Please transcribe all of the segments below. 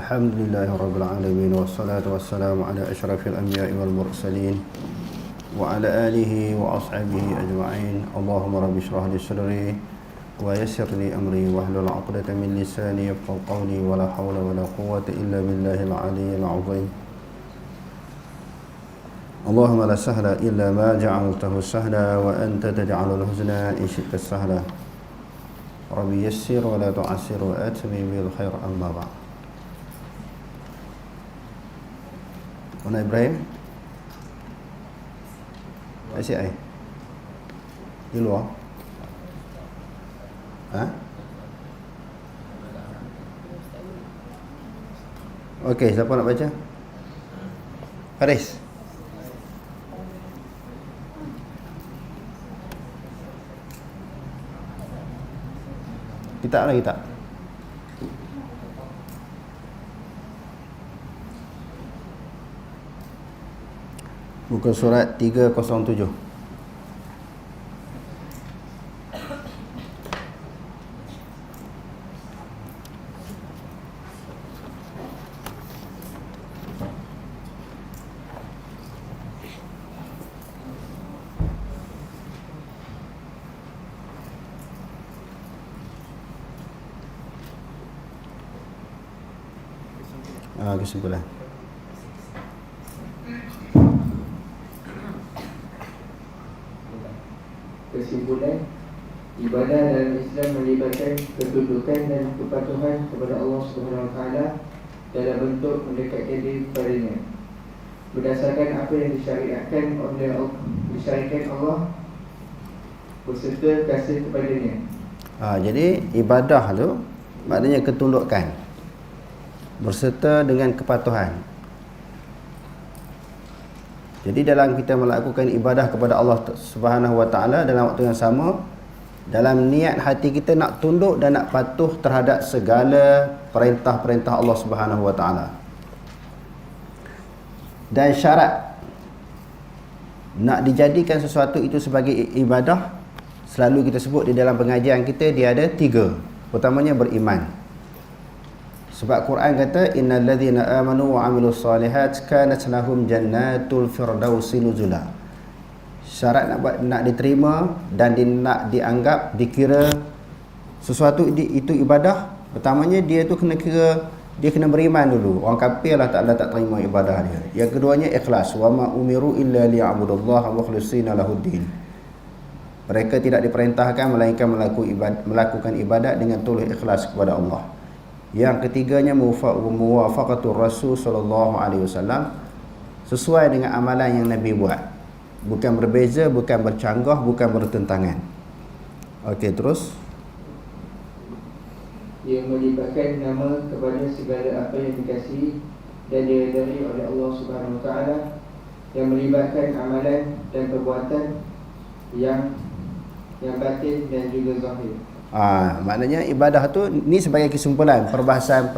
Alhamdulillahirrabbilalamin. Wassalatu wassalamu ala ashrafil anbiya'i wal mursalin wa ala alihi wa ashabihi ajma'in. Allahumma rabbi shrah li sadri wa yassir li amri wahlul 'uqdatam min lisani yafqahu qawli wa la hawla wa la quwwata illa billahil 'aliyyil 'azim. Allahumma la sahla illa ma ja'altahu sahla wa anta taj'alul huzna in syi'ta sahla. Rabbi yassir wa la tu'assir wa atmim bil khair, amma ba'd. Mana Ibrahim? Asyik ai. Di luar. Ha? Okey, siapa nak baca? Haris. Kita lagi tak? Buka surat 307. Kesimpulan. Kesimpulan, ibadah dalam Islam melibatkan ketundukan dan kepatuhan kepada Allah SWT dalam bentuk mendekatkan diri kepadanya berdasarkan apa yang disyariatkan Allah berserta kasih kepadanya. Jadi ibadah tu maknanya ketundukan berserta dengan kepatuhan. Jadi dalam kita melakukan ibadah kepada Allah Subhanahu Wa Taala dalam waktu yang sama, dalam niat hati kita nak tunduk dan nak patuh terhadap segala perintah-perintah Allah Subhanahu Wa Taala. Dan syarat nak dijadikan sesuatu itu sebagai ibadah, selalu kita sebut di dalam pengajian kita, dia ada 3. Pertamanya beriman. Sebab Quran kata innal ladzina amanu wa 'amilus solihat kanat lahum jannatul firdausi nuzula. Syarat nak diterima dan nak dianggap dikira sesuatu itu ibadah, pertamanya dia tu kena beriman dulu. Orang kafir Allah Taala tak terima ibadah dia. Yang keduanya ikhlas. Wa ma umiru illa liya'budullaha mukhlishina lahuddin. Mereka tidak diperintahkan melainkan melakukan ibadat dengan tulus ikhlas kepada Allah. Yang ketiganya muwafaqatur Rasul sallallahu alaihi wasallam, sesuai dengan amalan yang Nabi buat. Bukan berbeza, bukan bercanggah, bukan bertentangan. Okey, terus. Ia melibatkan nama kepada segala apa yang dikasihi dan diridai oleh Allah Subhanahu Wa Taala, yang melibatkan amalan dan perbuatan yang batin dan juga zahir. Maknanya ibadah tu ni sebagai kesimpulan perbahasan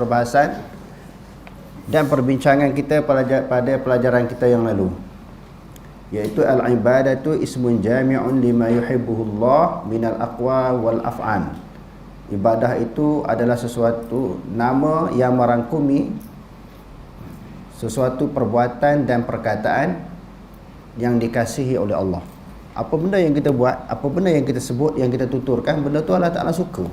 dan perbincangan kita pada pelajaran kita yang lalu, iaitu al-ibadatu ismun jami'un lima yuhibbuhullah minal aqwa wal af'an. Ibadah itu adalah sesuatu nama yang merangkumi sesuatu perbuatan dan perkataan yang dikasihi oleh Allah. Apa benda yang kita buat, apa benda yang kita sebut, yang kita tuturkan, benda tu Allah Ta'ala suka,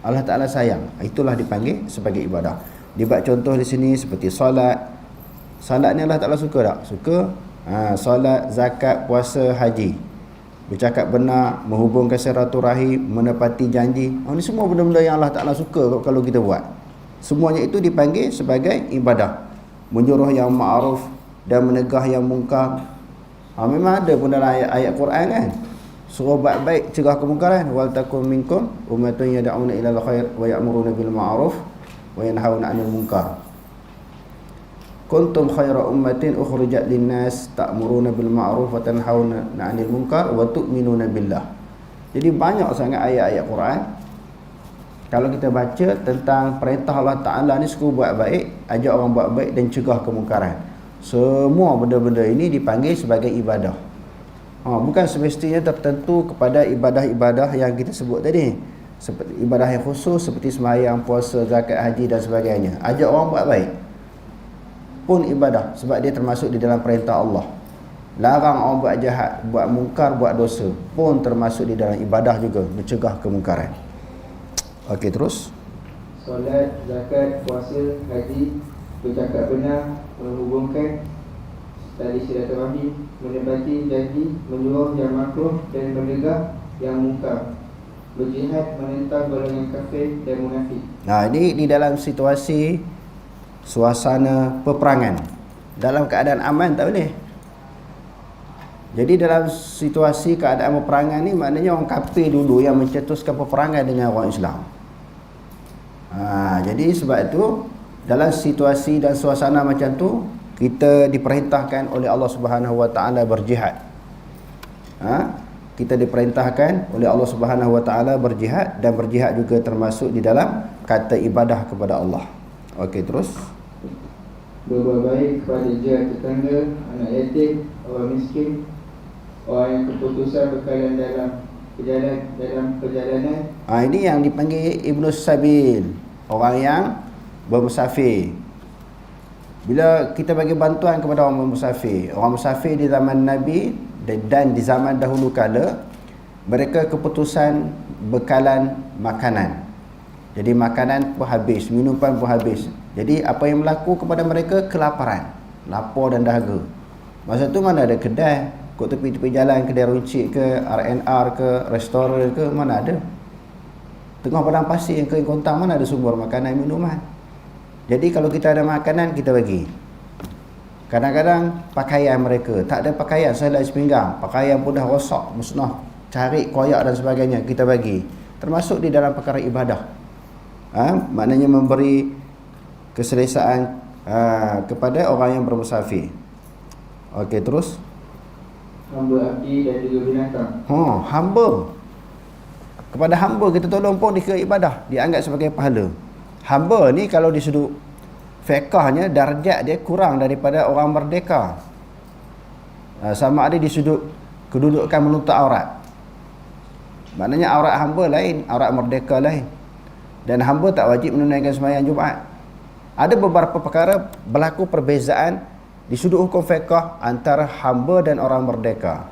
Allah Ta'ala sayang. Itulah dipanggil sebagai ibadah. Dibuat contoh di sini seperti solat. Solat ni Allah Ta'ala suka tak? Suka. Solat, zakat, puasa, haji, bercakap benar, menghubungkan silaturahim, menepati janji. Ini semua benda-benda yang Allah Ta'ala suka kalau kita buat. Semuanya itu dipanggil sebagai ibadah. Menyuruh yang ma'ruf dan menegah yang mungkar. Memang ada pun dalam ayat Quran kan, suruh buat baik, cegah kemungkaran. Wal takum minkum ummatun yad'una ilal khair wa ya'muruna bil ma'ruf wa yanhauna 'anil munkar. Kuntum khaira ummatin ukhrijat lin-nas ta'muruna bil ma'ruf wa tanhauna 'anil munkar wa tu'minuna billah. Jadi banyak sangat ayat-ayat Quran. Kalau kita baca tentang perintah Allah Ta'ala ni, suruh buat baik, ajak orang buat baik dan cegah kemungkaran. Semua benda-benda ini dipanggil sebagai ibadah. Bukan semestinya tertentu kepada ibadah-ibadah yang kita sebut tadi. seperti ibadah yang khusus seperti sembahyang, puasa, zakat, haji dan sebagainya. Ajak orang buat baik pun ibadah, sebab dia termasuk di dalam perintah Allah. Larang orang buat jahat, buat mungkar, buat dosa pun termasuk di dalam ibadah juga, mencegah kemungkaran. Okey, terus. Solat, zakat, puasa, haji, bercakap benar, menghubungkan tali silaturahim, menepati janji, menyuruh yang makruh dan mencegah yang mungkar, berjihad menentang golongan kafir dan munafik. Nah, ini di dalam situasi suasana peperangan. Dalam keadaan aman tak boleh. Jadi dalam situasi keadaan peperangan ni, maknanya orang kafir dulu yang mencetuskan peperangan dengan orang Islam. Jadi sebab itu dalam situasi dan suasana macam tu, kita diperintahkan oleh Allah Subhanahu Wa Taala berjihad. Kita diperintahkan oleh Allah Subhanahu Wa Taala berjihad, dan berjihad juga termasuk di dalam kata ibadah kepada Allah. Okey, terus. Berbuat baik kepada jiran tetangga, anak yatim, orang miskin, orang yang keputusan berkalan dalam perjalanan. Ini yang dipanggil Ibnu Sabil, orang yang bermusafir. Bila kita bagi bantuan kepada orang bermusafir, orang musafir di zaman Nabi dan di zaman dahulu kala, mereka keputusan bekalan makanan. Jadi makanan pun habis, minuman pun habis. Jadi apa yang berlaku kepada mereka? Kelaparan, lapar dan dahaga. Masa tu mana ada kedai kat tepi-tepi jalan, kedai runcit ke, R&R ke, restoran ke, mana ada. Tengah padang pasir yang kering kontang, mana ada sumber makanan minuman. Jadi kalau kita ada makanan, kita bagi. Kadang-kadang pakaian mereka, tak ada pakaian, selai sepinggang, pakaian pun dah rosak, musnah, cari koyak dan sebagainya, kita bagi. Termasuk di dalam perkara ibadah. Maknanya memberi keselesaan kepada orang yang bermusafir. Okey, terus. Hamba abdi dan juga binatang. Hamba. Kepada hamba kita tolong pun dikira ibadah, dianggap sebagai pahala. Hamba ni kalau di sudut fiqahnya, darjat dia kurang daripada orang merdeka. Sama ada di sudut kedudukan menutup aurat. Maknanya aurat hamba lain, aurat merdeka lain. Dan hamba tak wajib menunaikan sembahyang Jumaat. Ada beberapa perkara berlaku perbezaan di sudut hukum fiqh antara hamba dan orang merdeka.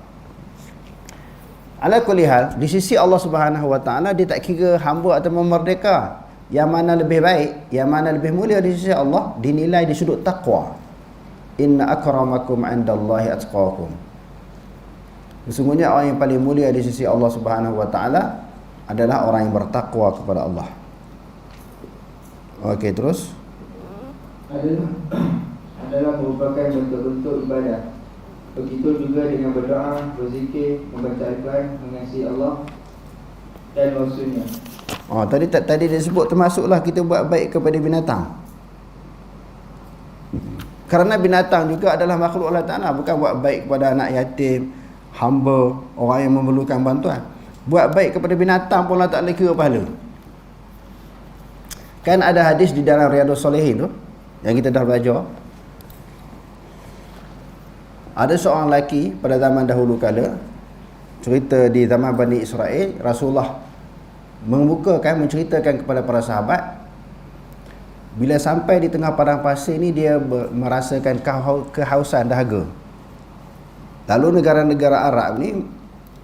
Ala kulli hal, di sisi Allah Subhanahu Wa Taala, dia tak kira hamba atau merdeka, yang mana lebih baik, yang mana lebih mulia di sisi Allah, dinilai di sudut taqwa. Inna akramakum 'indallahi atqakum. Sesungguhnya orang yang paling mulia di sisi Allah Subhanahu Wa Taala adalah orang yang bertakwa kepada Allah. Okey, terus. Adalah merupakan bentuk-bentuk ibadah. Begitu juga dengan berdoa, berzikir, membaca Al-Quran, mengasihi Allah dan Rasulnya. Tadi dia sebut termasuklah kita buat baik kepada binatang. Kerana binatang juga adalah makhluk Allah Ta'ala. Bukan buat baik kepada anak yatim, hamba, orang yang memerlukan bantuan. Buat baik kepada binatang pun Allah Ta'ala kira pahala. Kan ada hadis di dalam Riyadhus Shalihin tu, yang kita dah belajar. Ada seorang lelaki pada zaman dahulu kala, cerita di zaman Bani Israel, Rasulullah menceritakan kepada para sahabat, bila sampai di tengah padang pasir ni, dia merasakan kehausan, dahaga. Lalu negara-negara Arab ni,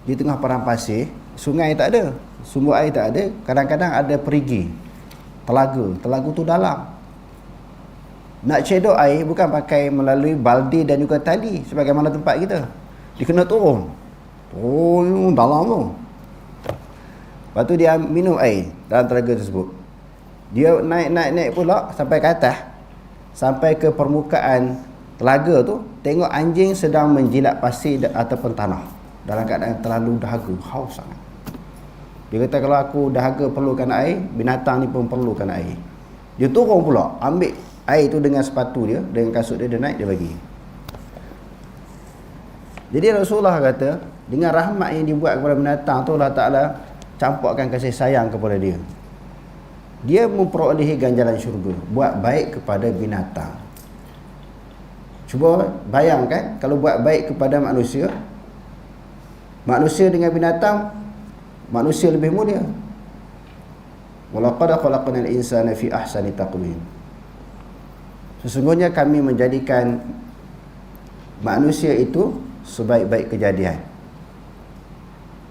di tengah padang pasir, sungai tak ada, sumber air tak ada, kadang-kadang ada perigi, telaga tu dalam. Nak cedok air bukan pakai melalui baldi dan juga tali sebagaimana tempat kita. Dia kena turun dalam tu. Lepas tu dia minum air dalam telaga tersebut. Dia naik pula sampai ke atas, sampai ke permukaan telaga tu, tengok anjing sedang menjilat pasir ataupun tanah dalam keadaan terlalu dahaga, haus sangat. Dia kata, kalau aku dahaga perlukan air, binatang ni pun perlukan air. Dia turun pula, ambil air tu dengan sepatu dia, dengan kasut dia naik, dia bagi. Jadi Rasulullah kata, dengan rahmat yang dibuat kepada binatang tu, Allah Ta'ala campurkan kasih sayang kepada dia. Dia memperolehi ganjaran syurga, buat baik kepada binatang. Cuba bayangkan, kalau buat baik kepada manusia dengan binatang, manusia lebih mulia. walaqad khalaqnal insana fi ahsani taqwim. Sesungguhnya kami menjadikan manusia itu sebaik-baik kejadian.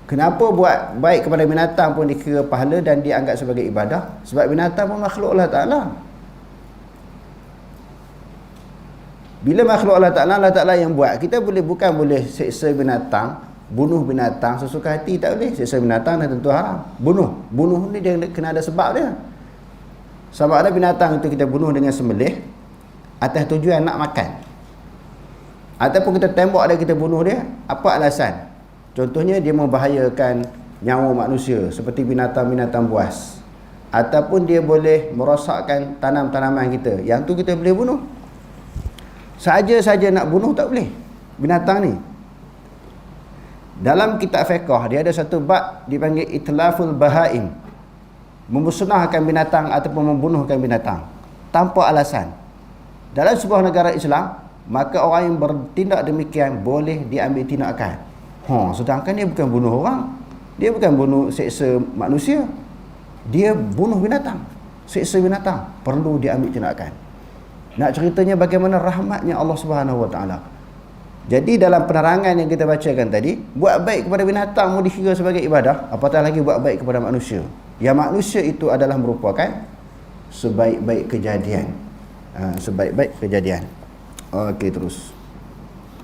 Kenapa buat baik kepada binatang pun dikira pahala dan dianggap sebagai ibadah? Sebab binatang pun makhluk Allah Ta'ala. Bila makhluk Allah Ta'ala yang buat, kita bukan boleh seksa binatang, bunuh binatang sesuka hati, tak boleh. Seksa binatang dah tentu haram. Bunuh ni dia kena ada sebab dia. Sebab ada binatang itu kita bunuh dengan sembelih atas tujuan nak makan, ataupun kita tembak dia, kita bunuh dia, apa alasan? Contohnya dia membahayakan nyawa manusia seperti binatang-binatang buas, ataupun dia boleh merosakkan tanam-tanaman kita, yang tu kita boleh bunuh. Saja-saja nak bunuh tak boleh binatang ni. Dalam kitab fiqh dia ada satu bab dipanggil itlaful bahaim, memusnahkan binatang ataupun membunuhkan binatang tanpa alasan. Dalam sebuah negara Islam, maka orang yang bertindak demikian boleh diambil tindakan. Sedangkan dia bukan bunuh orang, dia bukan bunuh seksa manusia, dia bunuh binatang, seksa binatang, perlu diambil tindakan. Nak ceritanya bagaimana rahmatnya Allah Subhanahu Wa Taala. Jadi dalam penerangan yang kita bacakan tadi, buat baik kepada binatang mau dikira sebagai ibadah, apatah lagi buat baik kepada manusia. Yang manusia itu adalah merupakan sebaik-baik kejadian. Sebaik-baik kejadian. Okey, terus.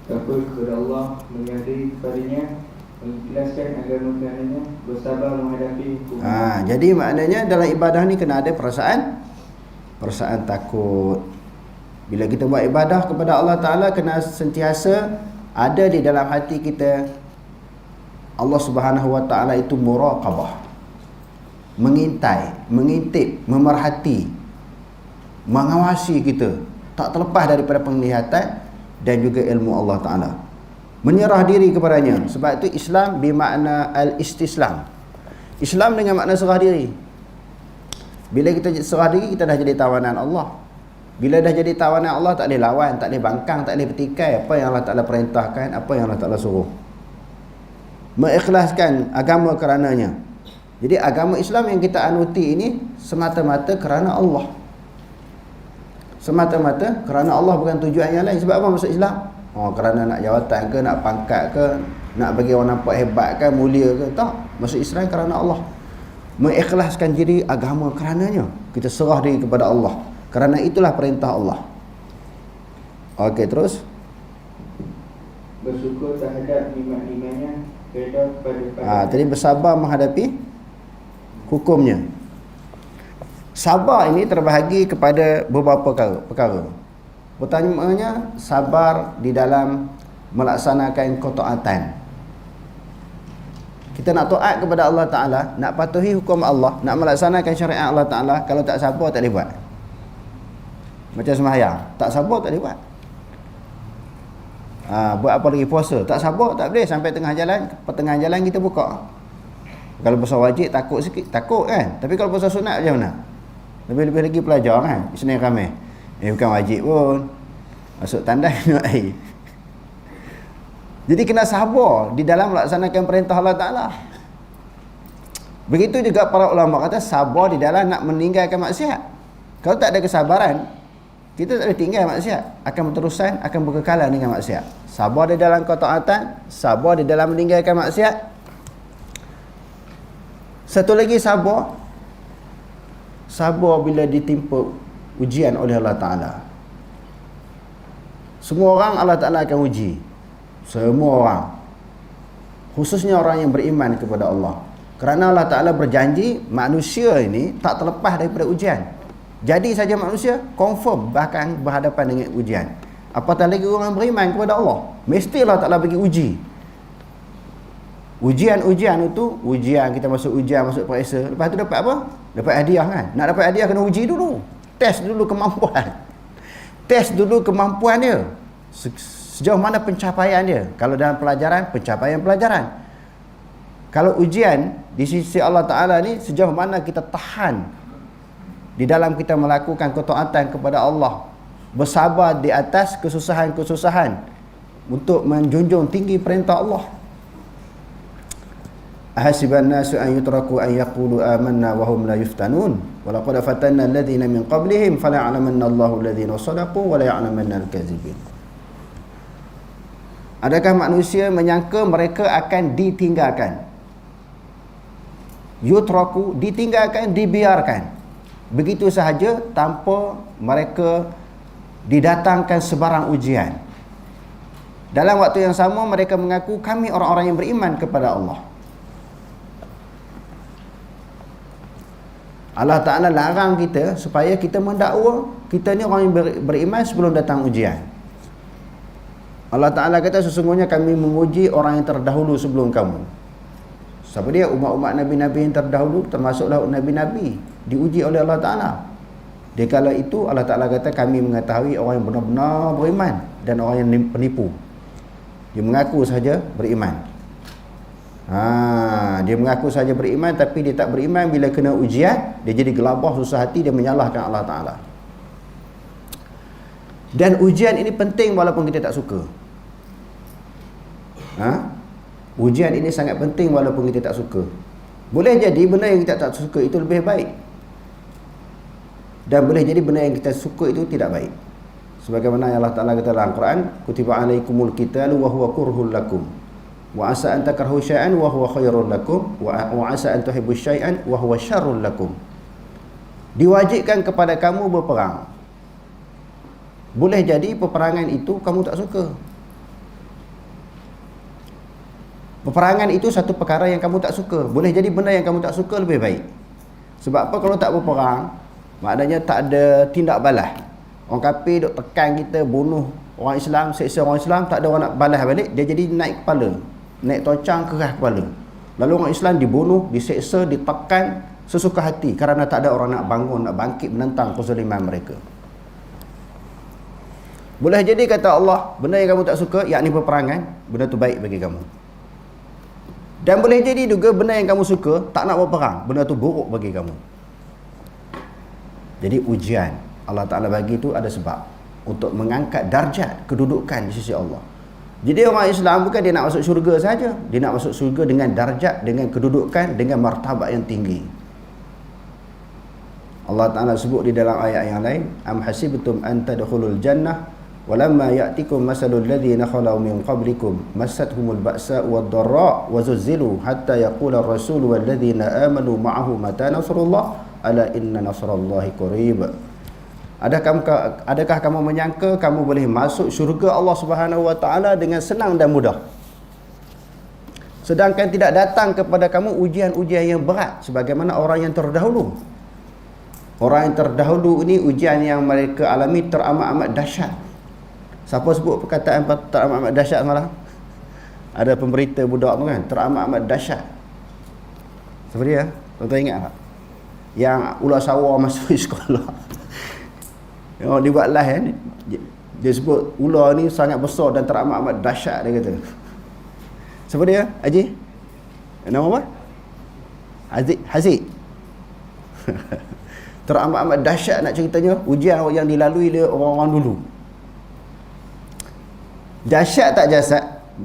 Takut kepada Allah, mengasihi kepadanya, mengikhlaskan agama karenanya, bersabar menghadapi hukum. Jadi maknanya dalam ibadah ni kena ada perasaan takut. Bila kita buat ibadah kepada Allah Ta'ala, kena sentiasa ada di dalam hati kita Allah Subhanahu Wa Ta'ala itu muraqabah, mengintai, mengintip, memerhati, mengawasi kita, tak terlepas daripada penglihatan dan juga ilmu Allah Ta'ala, menyerah diri kepadanya. Sebab itu Islam bermakna al-istislam. Islam dengan makna serah diri. Bila kita serah diri, kita dah jadi tawanan Allah. Bila dah jadi tawanan Allah, tak boleh lawan, tak boleh bangkang, tak boleh petikai apa yang Allah Ta'ala perintahkan, apa yang Allah Ta'ala suruh. Mengikhlaskan agama kerananya. Jadi agama Islam yang kita anuti ini semata-mata kerana Allah. Semata-mata kerana Allah, bukan tujuan yang lain. Sebab apa masuk Islam? Kerana nak jawatan ke, nak pangkat ke, nak bagi orang nampak hebat ke, mulia ke? Tak. Masuk Islam kerana Allah. Mengikhlaskan diri agama kerananya. Kita serah diri kepada Allah. Kerana itulah perintah Allah. Okey, terus. Bersyukur terhadap nikmat-nikmatnya, redha kepada tadi bersabar menghadapi hukumnya. Sabar ini terbahagi kepada beberapa perkara. Pertamanya, sabar di dalam melaksanakan ketaatan. Kita nak taat kepada Allah Ta'ala, nak patuhi hukum Allah, nak melaksanakan syariat Allah Ta'ala, kalau tak sabar tak boleh buat. Macam sembahyang, tak sabar tak boleh buat. Buat apa lagi, puasa, tak sabar tak boleh. Sampai tengah jalan, pertengahan jalan kita buka. Kalau puasa wajib takut sikit, takut kan. Tapi kalau puasa sunat macam mana? Lebih-lebih lagi pelajar kan, Isnin Khamis. Bukan wajib pun, masuk tandas minum air. Jadi kena sabar di dalam melaksanakan perintah Allah Ta'ala. Begitu juga para ulama kata sabar di dalam nak meninggalkan maksiat. Kalau tak ada kesabaran, kita tak boleh tinggal maksiat, akan berterusan, akan berkekalan dengan maksiat. Sabar di dalam ketaatan, sabar di dalam meninggalkan maksiat. Satu lagi sabar bila ditimpa ujian oleh Allah Ta'ala. Semua orang Allah Ta'ala akan uji. Semua orang, khususnya orang yang beriman kepada Allah. Kerana Allah Ta'ala berjanji manusia ini tak terlepas daripada ujian. Jadi saja manusia confirm bahkan berhadapan dengan ujian. Apatah lagi orang beriman kepada Allah, mesti Allah Ta'ala bagi uji. Ujian-ujian itu, ujian kita masuk ujian, masuk periksa, lepas tu dapat apa? Dapat hadiah kan. Nak dapat hadiah kena uji dulu. Test dulu kemampuan. Test dulu kemampuan dia. Sejauh mana pencapaian dia. Kalau dalam pelajaran, pencapaian pelajaran. Kalau ujian di sisi Allah Ta'ala ni, sejauh mana kita tahan di dalam kita melakukan ketaatan kepada Allah, bersabar di atas kesusahan-kesusahan untuk menjunjung tinggi perintah Allah. ahasiban nasu an yutraku an yaqulu amanna wa hum la yuftanun wa laqad fatanna alladhina min qablihim fala ya'lamanna Allahu alladhina sadaqu wa la ya'lamanna al-kadzibin. Adakah manusia menyangka mereka akan ditinggalkan? Yutraku, ditinggalkan, dibiarkan begitu sahaja tanpa mereka didatangkan sebarang ujian. Dalam waktu yang sama mereka mengaku kami orang-orang yang beriman kepada Allah. Allah Ta'ala larang kita supaya kita mendakwa kita ni orang yang beriman sebelum datang ujian. Allah Ta'ala kata sesungguhnya kami menguji orang yang terdahulu sebelum kamu. Siapa dia? Umat-umat Nabi-Nabi yang terdahulu, termasuklah Nabi-Nabi, diuji oleh Allah Ta'ala. Di kala itu Allah Ta'ala kata kami mengetahui orang yang benar-benar beriman dan orang yang penipu. Dia mengaku saja beriman. Dia mengaku saja beriman tapi dia tak beriman. Bila kena ujian, dia jadi gelabah, susah hati, dia menyalahkan Allah Ta'ala. Dan ujian ini penting walaupun kita tak suka. Ujian ini sangat penting walaupun kita tak suka. Boleh jadi benda yang kita tak suka itu lebih baik, dan boleh jadi benda yang kita suka itu tidak baik. Sebagaimana Allah Ta'ala kata dalam Quran, kutiba alaikumul qitalu wa huwa kurhul lakum wa asa an takrahu syai'an wa huwa khairul lakum wa asa an tuhibbu syai'an wa huwa syarrul lakum. Diwajibkan kepada kamu berperang. Boleh jadi peperangan itu kamu tak suka. Peperangan itu satu perkara yang kamu tak suka. Boleh jadi benda yang kamu tak suka lebih baik. Sebab apa? Kalau tak berperang, maknanya tak ada tindak balas. Orang kafir duk tekan kita, bunuh orang Islam, seksa orang Islam, tak ada orang nak balas balik, dia jadi naik kepala, naik tocang, keras kepala. Lalu orang Islam dibunuh, diseksa, ditekan sesuka hati kerana tak ada orang nak bangun, nak bangkit menentang kezaliman mereka. Boleh jadi kata Allah, benda yang kamu tak suka, yakni peperangan, benda tu baik bagi kamu. Dan boleh jadi juga benda yang kamu suka, tak nak berperang, benda tu buruk bagi kamu. Jadi ujian Allah Ta'ala bagi itu ada sebab untuk mengangkat darjat kedudukan di sisi Allah. Jadi orang Islam bukan dia nak masuk syurga saja, dia nak masuk syurga dengan darjat, dengan kedudukan, dengan martabat yang tinggi. Allah Ta'ala sebut di dalam ayat yang lain, am hasibtum an tadkhulul jannah walamma ya'tikum masalul ladzina khalau min qablikum massathumul ba'sa wad-dharra wa zuzzilu hatta yaqula ar-rasul wal ladzina amanu ma'ahu mata nasrullah ala inna nasrallahi qarib. Adakah kamu menyangka kamu boleh masuk syurga Allah Subhanahu wa taala dengan senang dan mudah, sedangkan tidak datang kepada kamu ujian-ujian yang berat sebagaimana orang yang terdahulu. Orang yang terdahulu ini ujian yang mereka alami teramat-amat dahsyat. Siapa sebut perkataan teramat-amat dahsyat malah? Ada pemberita budak tu kan, teramat-amat dahsyat. Siapa dia? Tuan-tuan ingat tak? Yang ular sawar masuk sekolah. Dia buat live kan, dia sebut ular ni sangat besar dan teramat-amat dahsyat, dia kata. Siapa dia? Haji? Nama apa? Haziq. Teramat-amat dahsyat nak ceritanya, ujian yang dilalui oleh orang-orang dulu. Dahsyat tak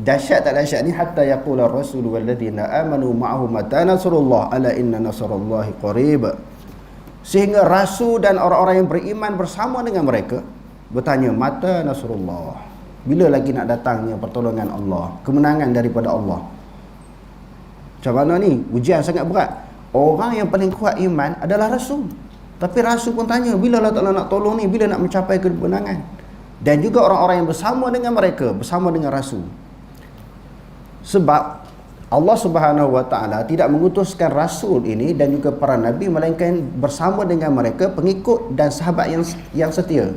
dahsyat ni hatta yaqula ar-rasul wal ladzina amanu ma'ahu mata nasrullah ala inna nasrallahi qarib. Sehingga rasul dan orang-orang yang beriman bersama dengan mereka bertanya, mata nasrullah, bila lagi nak datangnya pertolongan Allah, kemenangan daripada Allah. Macam mana ni? Ujian sangat berat. Orang yang paling kuat iman adalah rasul. Tapi rasul pun tanya, bila Allah Ta'ala nak tolong ni, bila nak mencapai kemenangan? Dan juga orang-orang yang bersama dengan mereka, bersama dengan rasul. Sebab Allah Subhanahu wa taala tidak mengutuskan rasul ini dan juga para nabi melainkan bersama dengan mereka pengikut dan sahabat yang setia.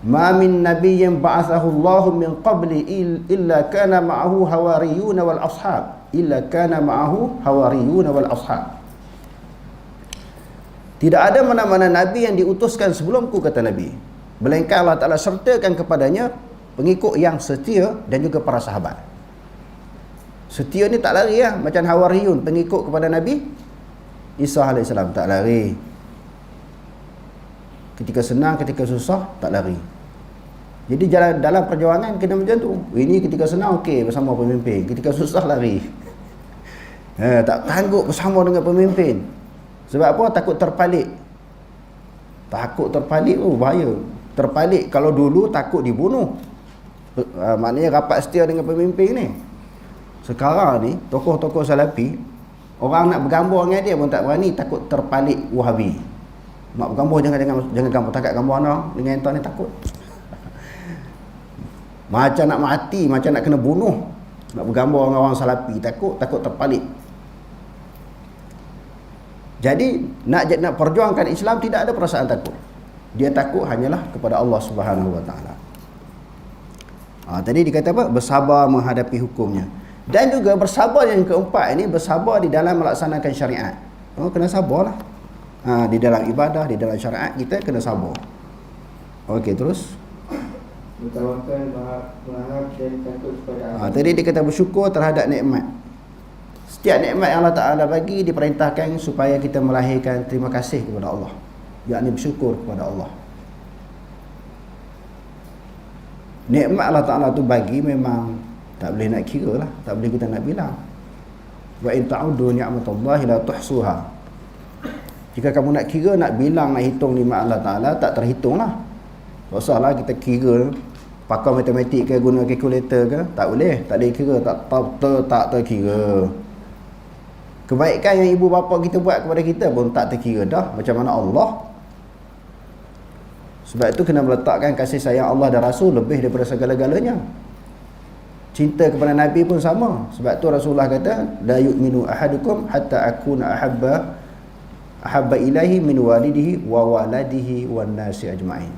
Ma min nabiyyin ba'athahu Allahu min qabli illa kana ma'ahu hawariyun wal ashab. Illa kana ma'ahu hawariyun wal ashab. Tidak ada mana-mana nabi yang diutuskan sebelumku, kata Nabi, melainkan Allah Ta'ala sertakan kepadanya pengikut yang setia dan juga para sahabat. Setia ni tak lari lah, macam Hawariyun, pengikut kepada Nabi Isa AS, tak lari. Ketika senang, ketika susah, tak lari. Jadi jalan dalam perjuangan kena macam tu. Ini ketika senang okey bersama pemimpin, ketika susah lari. Tak tangguh bersama dengan pemimpin. Sebab apa? Takut terpalit. Takut terpalit, bahaya. Terpalit kalau dulu takut dibunuh. Maknanya rapat setia dengan pemimpin ni. Sekarang ni tokoh-tokoh salafi, orang nak bergambar dengan dia pun tak berani, takut terpalit Wahabi. Nak bergambar jangan gambar, takat gambar anak dengan entah ni takut. Macam nak mati, macam nak kena bunuh. Nak bergambar dengan orang salafi, takut terpalit. Jadi nak perjuangkan Islam tidak ada perasaan takut. Dia takut hanyalah kepada Allah Subhanahu Wa Taala. Tadi dikata apa? Bersabar menghadapi hukumnya. Dan juga bersabar yang keempat ini, bersabar di dalam melaksanakan syariat. Kena sabarlah. Di dalam ibadah, di dalam syariat kita kena sabar. Okey, terus. Bertawakal, berharap dan takut kepada Allah. Tadi dikata bersyukur terhadap nikmat. Setiap nikmat yang Allah Ta'ala bagi diperintahkan supaya kita melahirkan terima kasih kepada Allah, yakni bersyukur kepada Allah. Nikmat Allah Ta'ala tu bagi memang tak boleh nak kira lah, tak boleh kita nak bilang. Wa in ta'udu ni'matallahi la tuhsuha. Jika kamu nak kira, nak bilang, nak hitung nikmat Allah Ta'ala, tak terhitung lah. Tak usahlah kita kira, pakai matematik ke, guna kalkulator ke, tak boleh, tak boleh kira, tak terkira. Kebaikan yang ibu bapa kita buat kepada kita pun tak terkira dah. Macam mana Allah? Sebab itu kena meletakkan kasih sayang Allah dan Rasul lebih daripada segala-galanya. Cinta kepada Nabi pun sama. Sebab tu Rasulullah kata, la yu'minu ahadukum hatta akuna ahabba ilaihi min walidihi wa waladihi wan nasi ajma'in.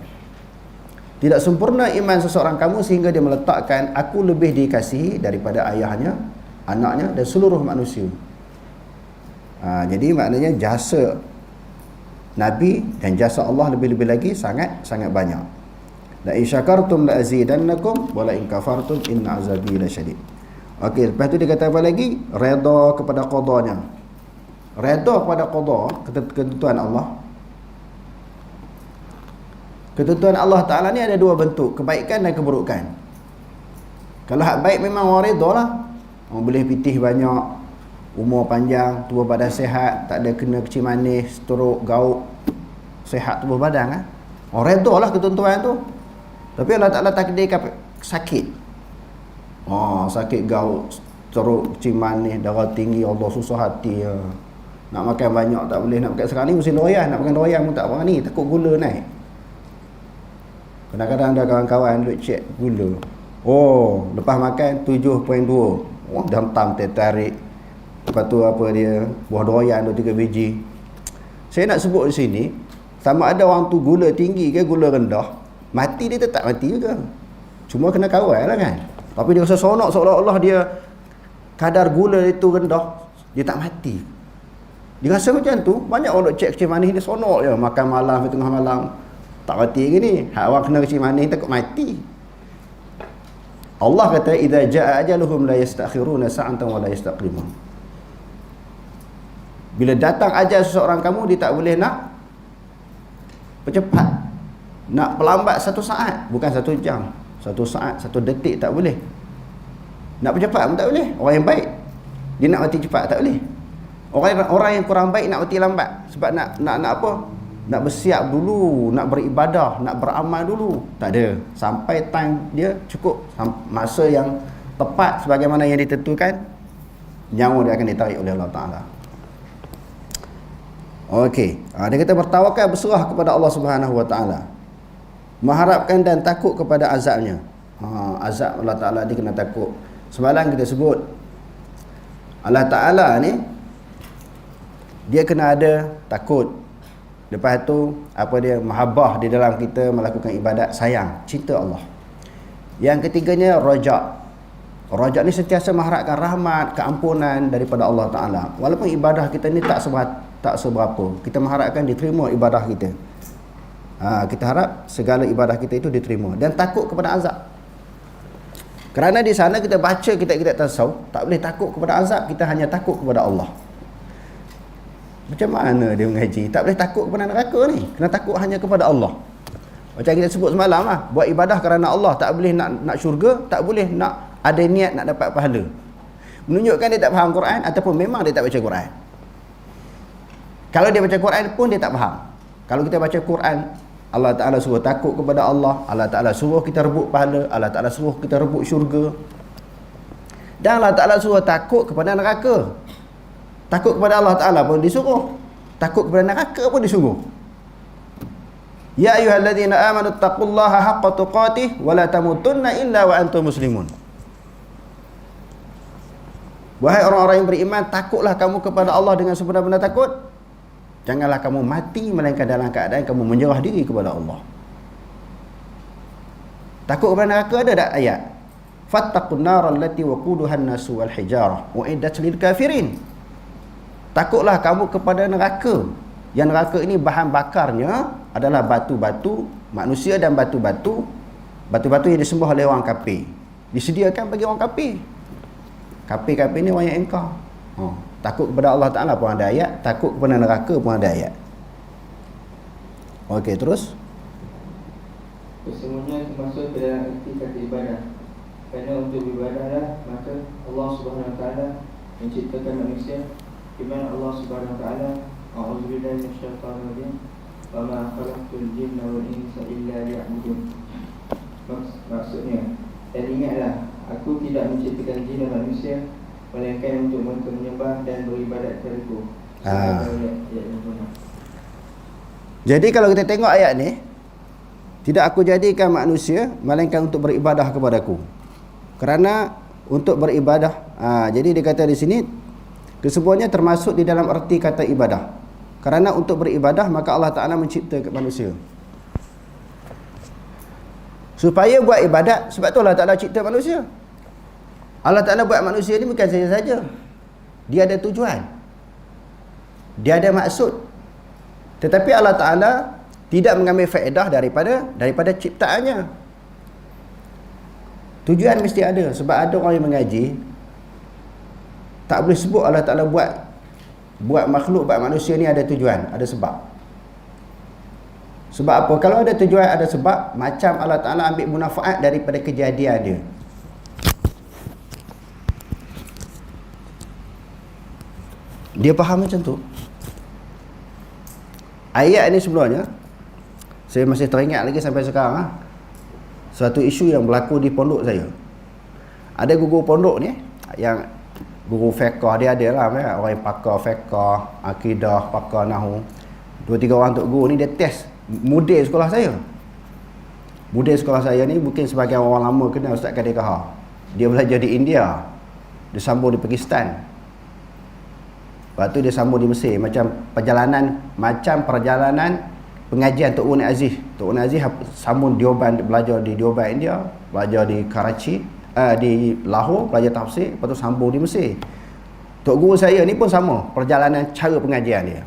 Tidak sempurna iman seseorang kamu sehingga dia meletakkan aku lebih dikasihi daripada ayahnya, anaknya dan seluruh manusia. Jadi maknanya jasa Nabi dan jasa Allah lebih-lebih lagi sangat banyak. La in syakartum la azidannakum wa la in kafartum inna azabi lasyadid. Okey, lepas tu dia kata apa lagi? Redha kepada qadanya. Redha kepada qada, ketentuan Allah. Ketentuan Allah Ta'ala ni ada dua bentuk, kebaikan dan keburukan. Kalau hak baik memang orang redha lah. Orang boleh pitih banyak, umur panjang, tubuh badan sihat, tak ada kena kecil manis, stroke, gauk, sihat tubuh badan kan. Orang redha lah ketentuan tu. Tapi Allah Ta'ala takdirkan sakit. Sakit gauk, stroke, kecil manis, darah tinggi, Allah susah hati. Nak makan banyak tak boleh, nak makan sekarang ni mesti loyan, nak makan loyan pun tak berani, takut gula naik. Kadang-kadang ada kawan-kawan duk cek gula. Lepas makan 7.2. Dah hentam tertarik. Lepas tu apa dia, buah doyan tu 3 biji. Saya nak sebut di sini, sama ada orang tu gula tinggi ke gula rendah, mati dia tetap mati juga. Cuma kena kawal lah kan. Tapi dia rasa sonok seolah-olah dia kadar gula itu rendah, dia tak mati. Dia rasa macam tu. Banyak orang duk cek kecil manis dia sonok je, makan malam, tengah malam tak mati gini. Hak orang kena kecil manis takut mati. Allah kata idza jaa ajaluhum la yastakhiruna sa'atan wa la yastaqdimun. Bila datang ajal seseorang kamu, dia tak boleh nak percepat, nak perlambat 1 saat, bukan 1 jam, 1 saat, 1 detik tak boleh. Nak percepat pun tak boleh. Orang yang baik dia nak mati cepat tak boleh. Orang yang kurang baik nak mati lambat. Sebab nak apa? Nak bersiap dulu, nak beribadah, nak beramal dulu. Tak ada. Sampai time dia cukup, masa yang tepat sebagaimana yang ditentukan, nyawa dia akan ditarik oleh Allah Ta'ala. Okey. Dia kata bertawakal, berserah kepada Allah Subhanahu Wa Ta'ala. Mengharapkan dan takut kepada azabnya. Azab Allah Ta'ala dia kena takut. Semalam kita sebut Allah Ta'ala ni dia kena ada takut. Lepas tu apa dia, mahabbah di dalam kita melakukan ibadat, sayang, cinta Allah. Yang ketiganya raja. Raja ni sentiasa mengharapkan rahmat, keampunan daripada Allah Ta'ala. Walaupun ibadah kita ni tak seberapa, kita mengharapkan diterima ibadah kita. Kita harap segala ibadah kita itu diterima. Dan takut kepada azab. Kerana di sana kita baca kitab-kitab tasawuf, tak boleh takut kepada azab, kita hanya takut kepada Allah. Macam mana dia mengaji? Tak boleh takut kepada neraka ni. Kena takut hanya kepada Allah. Macam kita sebut semalam lah, buat ibadah kerana Allah, tak boleh nak syurga, tak boleh nak ada niat nak dapat pahala. menunjukkan dia tak faham Quran ataupun memang dia tak baca Quran. Kalau dia baca Quran pun dia tak faham. Kalau kita baca Quran, Allah Ta'ala suruh takut kepada Allah, Allah Ta'ala suruh kita rebut pahala, Allah Ta'ala suruh kita rebut syurga, dan Allah Ta'ala suruh takut kepada neraka. Takut kepada Allah Ta'ala pun disuruh, takut kepada neraka pun disuruh. Ya ayyuhalladzina amanu taqullaha haqqa tuqatih wa la tamutunna illa wa antum muslimun. Wahai orang-orang yang beriman, takutlah kamu kepada Allah dengan sebenar-benar takut. Janganlah kamu mati melainkan dalam keadaan kamu menyerah diri kepada Allah. Takut kepada neraka ada tak ayat? Fattaqun nar allati waquduha an-nasu wal hijarah uiddat lil kafirin. Takutlah kamu kepada neraka. Yang neraka ini bahan bakarnya adalah batu-batu manusia dan batu-batu yang disembah oleh orang kafir. Disediakan bagi orang kafir. Kafir-kafir ni orang yang engkar. Takut kepada Allah Ta'ala pun ada ayat, takut kepada neraka pun ada ayat. Okey, terus. Kesemuanya termasuk ke dalam erti kata ibadah. Kerana untuk beribadahlah maka Allah Subhanahu Wa Taala menciptakan manusia. Di mana Allah Subhanahu Wa Taala, a'udzubillahi minasyaitonir rajim, wa ma khalaqtul jinna wal insa illa liya'budun. Maksudnya, dan ingatlah, aku tidak menciptakan jin dan manusia melainkan untuk mereka menyembah dan beribadat kepadaku. Jadi kalau kita tengok ayat ni, tidak aku jadikan manusia melainkan untuk beribadah kepadaku. Kerana untuk beribadah, jadi dia kata di sini kesemuanya termasuk di dalam erti kata ibadah. Kerana untuk beribadah maka Allah Ta'ala menciptakan manusia supaya buat ibadat. Sebab tu Allah Ta'ala cipta manusia. Allah Ta'ala buat manusia ni bukan saja-saja, dia ada tujuan, dia ada maksud. Tetapi Allah Ta'ala tidak mengambil faedah daripada ciptaannya. Tujuan mesti ada. Sebab ada orang yang mengaji, tak boleh sebut Allah Ta'ala buat makhluk, buat manusia ni ada tujuan, ada sebab. Sebab apa? Kalau ada tujuan, ada sebab, macam Allah Ta'ala ambil munafaat daripada kejadian dia. Dia faham macam tu. Ayat ni sebenarnya saya masih teringat lagi sampai sekarang. Suatu isu yang berlaku di pondok saya. Ada guru pondok ni yang guru fiqh, dia ada lah orang yang pakar fiqh, akidah, pakar nahwu. 2-3 orang tok guru ni dia test model sekolah saya. Model sekolah saya ni mungkin sebagian orang lama kenal Ustaz Kadir Kahar. Dia belajar di India, dia sambung di Pakistan, lepas tu dia sambung di Mesir. Macam perjalanan pengajian Tok Wan Aziz. Tok Wan Aziz sambung Dioban, belajar di Dioban India, belajar di Karachi, di Lahore, belajar tafsir, lepas tu sambung di Mesir. Tok guru saya ni pun sama perjalanan cara pengajian dia.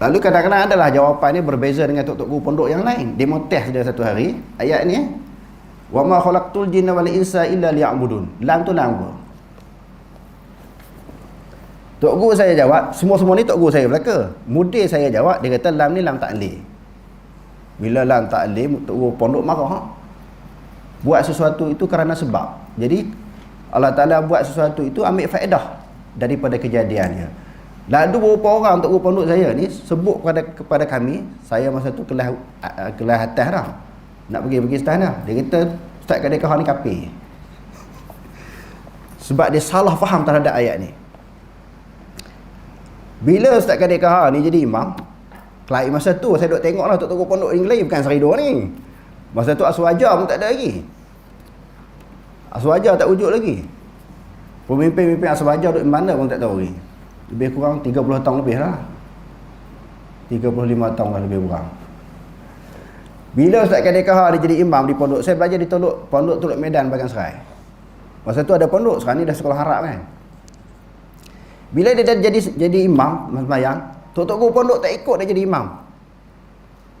Lalu kadang-kadang adalah jawapan ni berbeza dengan tok-tok guru pondok yang lain. Dia mau test dia satu hari ayat ni, wa ma khalaqtul jinna wal insa illa liya'budun. Lam tu lam apa? Tok guru saya jawab, semua ni tok guru saya belaka. Mudir saya jawab, dia kata lam ni lam ta'lil. Bila lam ta'lil, tok guru pondok marah. Buat sesuatu itu kerana sebab. Jadi Allah Ta'ala buat sesuatu itu ambil faedah daripada kejadiannya. Lalu beberapa orang tok guru pondok saya ni sebut kepada kami, saya masa tu kelas atas dah, nak pergi Pakistan dah. Dia kata Ustaz Kadir Kahar ni kafir. Sebab dia salah faham terhadap ayat ni. Bila Ustaz Kadir Kahar ni jadi imam, kelai masa tu saya duk tengok lah tok-tok pondok yang lain, bukan Serido ni. Masa tu Aswaja pun tak ada lagi. Aswaja tak wujud lagi. Pemimpin-pemimpin Aswaja duk mana pun tak tahu lagi. Lebih kurang 30 tahun lebih lah. 35 tahun lah lebih kurang. Bila Ustaz Kadir Kahar dia jadi imam di pondok, saya belajar di pondok Teluk Medan Bagan Serai. Masa tu ada pondok, sekarang ni dah sekolah Arab kan. Bila dia dah jadi imam sembahyang, tok-tok guru pondok tak ikut dia jadi imam.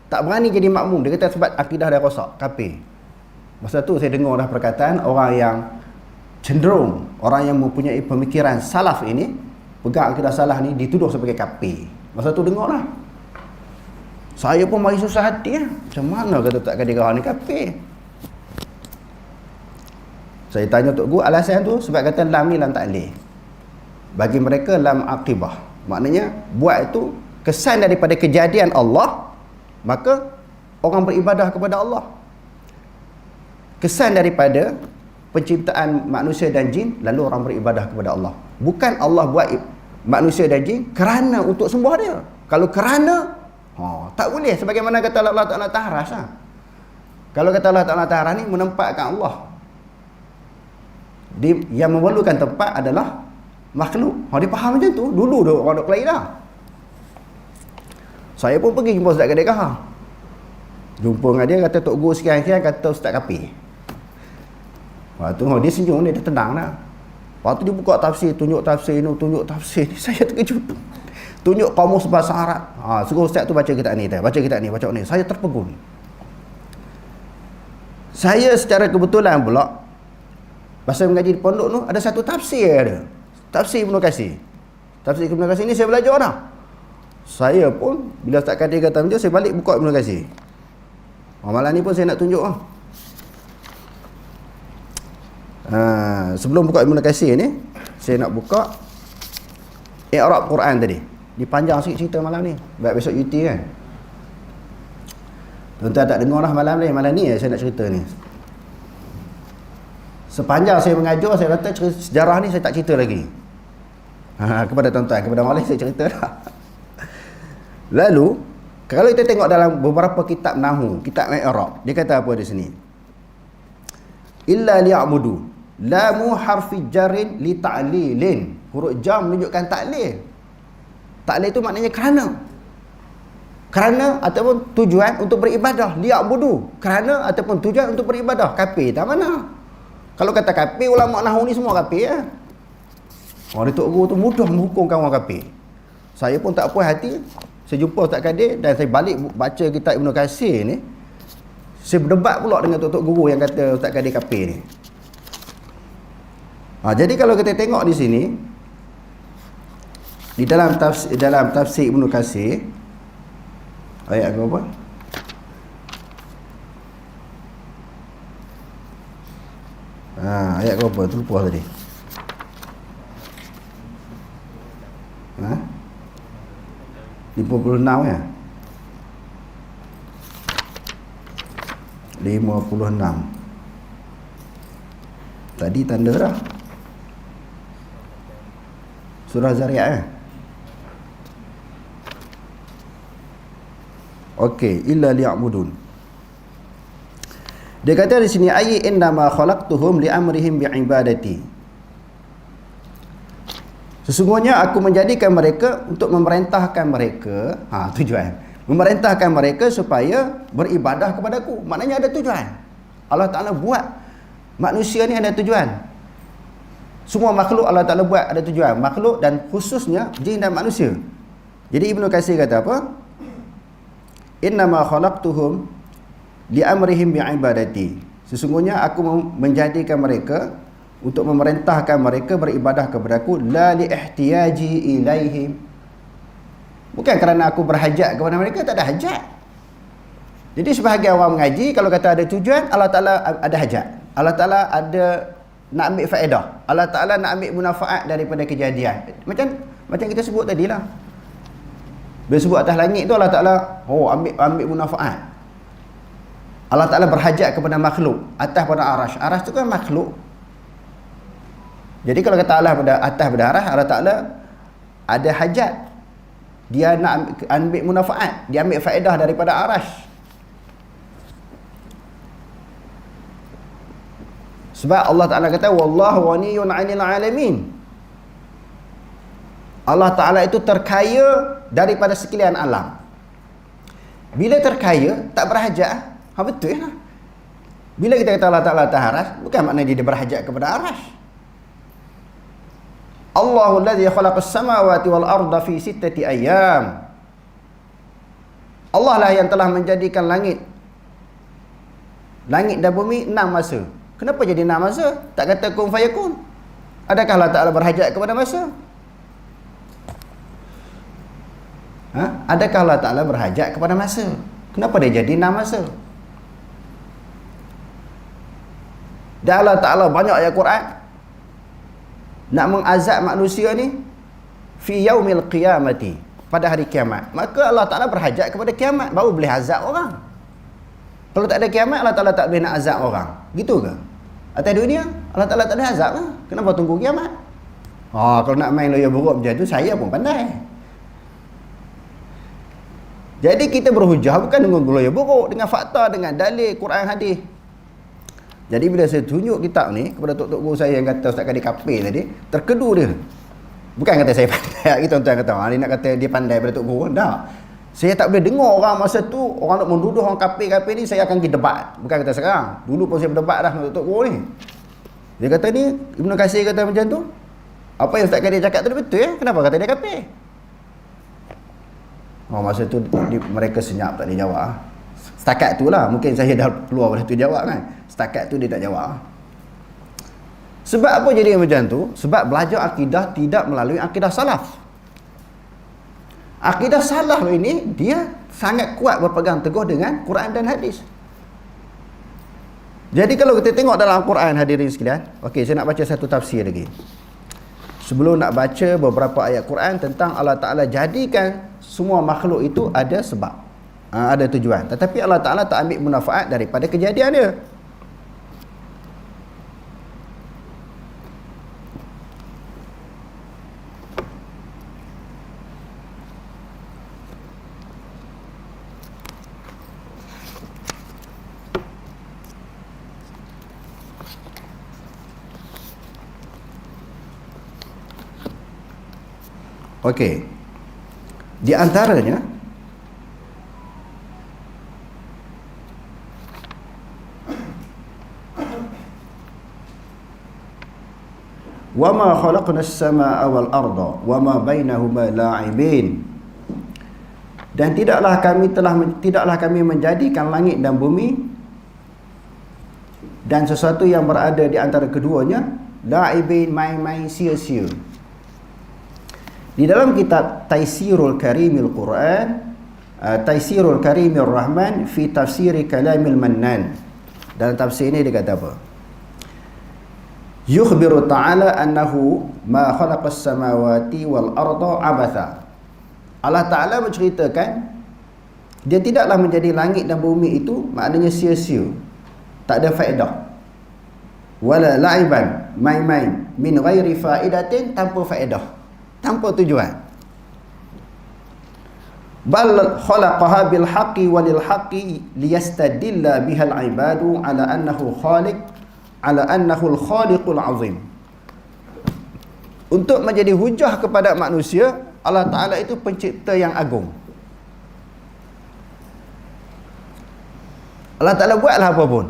Tak berani jadi makmum. Dia kata sebab akidah dah rosak, kafir. Masa tu saya dengar dah perkataan orang yang cenderung, orang yang mempunyai pemikiran salaf ini, pegang akidah salah ni dituduh sebagai kafir. Masa tu dengar lah. Saya pun mari susah hati lah. Macam mana kata Ustaz Kadir Kahar ni kafir? Saya tanya Tok Guru, alasan tu sebab kata lam ni lam ta'lil. Bagi mereka lam aqibah. Maknanya buat itu kesan daripada kejadian Allah, maka orang beribadah kepada Allah. Kesan daripada penciptaan manusia dan jin, lalu orang beribadah kepada Allah. Bukan Allah buat manusia dan jin kerana untuk sembah dia. Kalau kerana, tak boleh. Sebagaimana kata Allah Ta'ala Taharas. Kalau kata Allah Ta'ala Taharas ni menempatkan Allah, yang memerlukan tempat adalah makhluk. Dia faham macam tu. Dulu dah orang duk kelahi dah. Saya pun pergi jumpa Ustaz Kadir Kahar. Jumpa dengan dia, kata Tok Guru sekian-sekian, kata Ustaz Kapir. Lepas tu dia senyum, dia tenang dah. Lepas tu dia buka tafsir, tunjuk tafsir ni, tunjuk tafsir ni. Saya terkejut. Tunjuk kamus bahasa Arab. Suruh Ustaz tu baca kitab ni, baca kitab ni, baca ni. Saya terpegun. Saya secara kebetulan pula, masa mengaji di pondok tu, ada satu tafsir ada. Tafsir Ibnu Katsir. Tafsir Ibnu Katsir ni saya belajar dah. Saya pun, bila Ustaz Kadir kata macam, saya balik buka Ibnu Katsir. Malam ni pun saya nak tunjuk lah. Sebelum buka Ibnu Katsir ni, saya nak buka i'rab Quran tadi. Dipanjang sikit cerita malam ni. Baik besok UT kan. Tuan-tuan tak dengar lah malam ni saya nak cerita ni. Sepanjang saya mengajar, saya kata sejarah ni saya tak cerita lagi. Kepada tuan-tuan, kepada malam saya cerita dah. Lalu, kalau kita tengok dalam beberapa kitab Nahwu, kitab i'rab, dia kata apa di sini? Illa liya'budu. Lamu harfi jarin li ta'lilin. Huruf jam menunjukkan ta'lil. Ta'lil itu maknanya kerana. Kerana ataupun tujuan untuk beribadah. Liya'budu. Kerana ataupun tujuan untuk beribadah. Kafir tak mana? Kalau kata kafir, ulama Nahwu ni semua kafir ya. Orang Tok Guru tu mudah menghukumkan orang kafir. Saya pun tak puas hati. Saya jumpa Ustaz Kadir dan saya balik baca kitab Ibnu Katsir ni. Saya berdebat pula dengan Tok Guru yang kata Ustaz Kadir kafir ni. Jadi kalau kita tengok di sini, di dalam tafsir Ibnu Katsir, ayat berapa? Ayat berapa? Terlupa tadi. 56 ya? 56. Tadi tanda dah. Surah Zariyat Okey, illa liya'budun. Dia kata di sini, ayyi innama khalaqtuhum li'amrihim bi'ibadati. Sesungguhnya aku menjadikan mereka untuk memerintahkan mereka, tujuan, memerintahkan mereka supaya beribadah kepadaku. Maknanya ada tujuan. Allah Ta'ala buat manusia ni ada tujuan. Semua makhluk Allah Ta'ala buat ada tujuan. Makhluk dan khususnya jin dan manusia. Jadi Ibnu Katsir kata apa? Innama khalaqtuhum li'amrihim bi'ibadati. Sesungguhnya aku menjadikan mereka untuk memerintahkan mereka beribadah kepadaku, la li'ihtiyaji ilaihim. Bukan kerana aku berhajat kepada mereka, tak ada hajat. Jadi sebahagian orang mengaji, kalau kata ada tujuan, Allah Ta'ala ada hajat. Allah Ta'ala ada nak ambil faedah. Allah Ta'ala nak ambil munafaat daripada kejadian. Macam kita sebut tadi lah. Bila sebut atas langit tu Allah Ta'ala ambil munafaat. Allah Ta'ala berhajat kepada makhluk atas pada arash. Arash tu kan makhluk. Jadi kalau kata Allah pada atas pada arash, Allah Ta'ala ada hajat. Dia nak ambil munafaat, dia ambil faedah daripada arash. Sebab Allah Ta'ala kata wallahu ghaniyun 'anil 'alamin. Allah Ta'ala itu terkaya daripada sekalian alam. Bila terkaya, tak berhajat. Betul ya. Bila kita kata Allah Ta'ala taharas, bukan maknanya dia berhajat kepada arash. Allahu alladhi khalaqas samawati wal arda fi sittati ayyam. Allah lah yang telah menjadikan langit dan bumi 6 masa. Kenapa jadi 6 masa? Tak kata kun fayakun. Adakah Allah Ta'ala berhajat kepada masa? Adakah Allah Ta'ala berhajat kepada masa? Kenapa dia jadi 6 masa? Dan Allah Ta'ala banyak ayat Quran nak mengazab manusia ni fi yaumil qiyamati, pada hari kiamat. Maka Allah Ta'ala berhajat kepada kiamat baru boleh azab orang. Kalau tak ada kiamat, Allah Ta'ala tak boleh nak azab orang. Gitu ke? Atas dunia Allah Ta'ala tak ada azab ke? Kenapa tunggu kiamat? Kalau nak main lawyer buruk macam tu, saya pun pandai. Jadi kita berhujah bukan dengan lawyer buruk, dengan fakta, dengan dalil Quran hadis. Jadi bila saya tunjuk kitab ni kepada tok-tok guru saya yang kata Ustaz Kadir kafir tadi, terkedu dia. Bukan kata saya pandai, tuan-tuan kata dia nak kata dia pandai pada tok guru. Tak. Saya tak boleh dengar orang masa tu orang nak menduduh orang kafir-kafir ni, saya akan pergi debat. Bukan kata sekarang. Dulu pun saya berdebat dah dengan tok guru ni. Dia kata ni Ibnu Katsir kata macam tu. Apa yang Ustaz Kadir cakap tu betul ya? Kenapa kata dia kafir? Masa tu mereka senyap, tak boleh jawab. Setakat tu lah, mungkin saya dah keluar boleh tu jawab kan. Setakat tu dia tak jawab. Sebab apa jadi macam tu? Sebab belajar akidah tidak melalui akidah salaf. Akidah salaf ini dia sangat kuat berpegang teguh dengan Quran dan hadis. Jadi kalau kita tengok dalam Quran, hadirin sekalian, okey, saya nak baca satu tafsir lagi. Sebelum nak baca beberapa ayat Quran tentang Allah Ta'ala jadikan semua makhluk itu ada sebab, ada tujuan. Tetapi Allah Ta'ala tak ambil manfaat daripada kejadian dia. Okey. Di antaranya wama khalaqnas samaa'a wal arda wama bainahuma la'ibin, dan tidaklah kami menjadikan langit dan bumi dan sesuatu yang berada di antara keduanya la'ibin, main-main, sia-sia. Di dalam kitab Taisirul Karimil Quran, Taisirul Karimil Rahman fi Tafsiri Kalamil Mannan, dalam tafsir ini dia kata apa? Yukhbiru ta'ala annahu ma khalaqas samawati wal arda abatha. Allah Ta'ala menceritakan dia tidaklah menjadi langit dan bumi itu maknanya sia-sia, tak ada faedah. Wala la'iban, main-main, min ghairi faidatin, tanpa faedah, tanpa tujuan. Bal khalaqaha bil haqqi walil haqqi liyastadilla bihal ibadu ala annahu khaliq, ala annahu al khaliqul azim. Untuk menjadi hujah kepada manusia, Allah Ta'ala itu pencipta yang agung. Allah Ta'ala buatlah apa pun,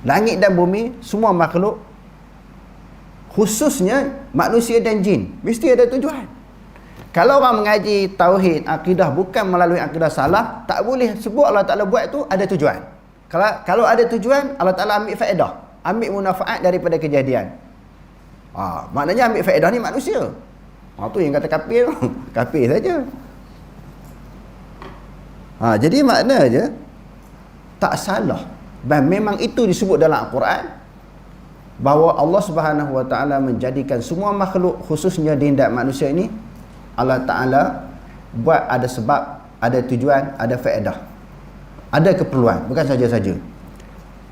langit dan bumi, semua makhluk, khususnya manusia dan jin, mesti ada tujuan. Kalau orang mengaji tauhid, akidah bukan melalui akidah salaf, tak boleh sebut Allah Ta'ala buat tu ada tujuan. Kalau ada tujuan, Allah Ta'ala ambil faedah, ambil manfaat daripada kejadian. Maknanya ambil faedah ni manusia. Tu yang kata kafir, kafir saja. Jadi maknanya tak salah, dan memang itu disebut dalam Al-Quran, bahawa Allah Subhanahu Wa Taala menjadikan semua makhluk, khususnya dindak manusia ini, Allah Ta'ala buat ada sebab, ada tujuan, ada faedah, ada keperluan, bukan saja-saja.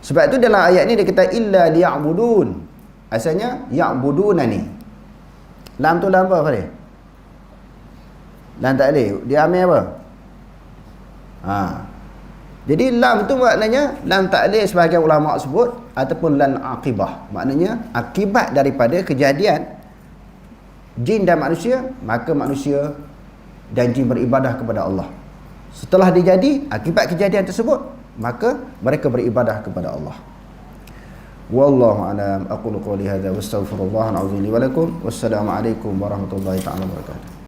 Sebab itu dalam ayat ni dia kata illa liya'budun. Asalnya ya'budunani. Lam tu lam apa dia? Lam tak boleh. Dia ambil apa? Jadi lam tu maknanya lam ta'lil sebahagian ulama sebut, ataupun lan aqibah, maknanya akibat daripada kejadian jin dan manusia, maka manusia dan jin beribadah kepada Allah. Setelah dijadi, akibat kejadian tersebut, maka mereka beribadah kepada Allah. Wallahu a'lam. Aqulu qawli hadza wa astaghfirullahal azim li wa lakum. Wassalamu alaikum warahmatullahi taala wabarakatuh.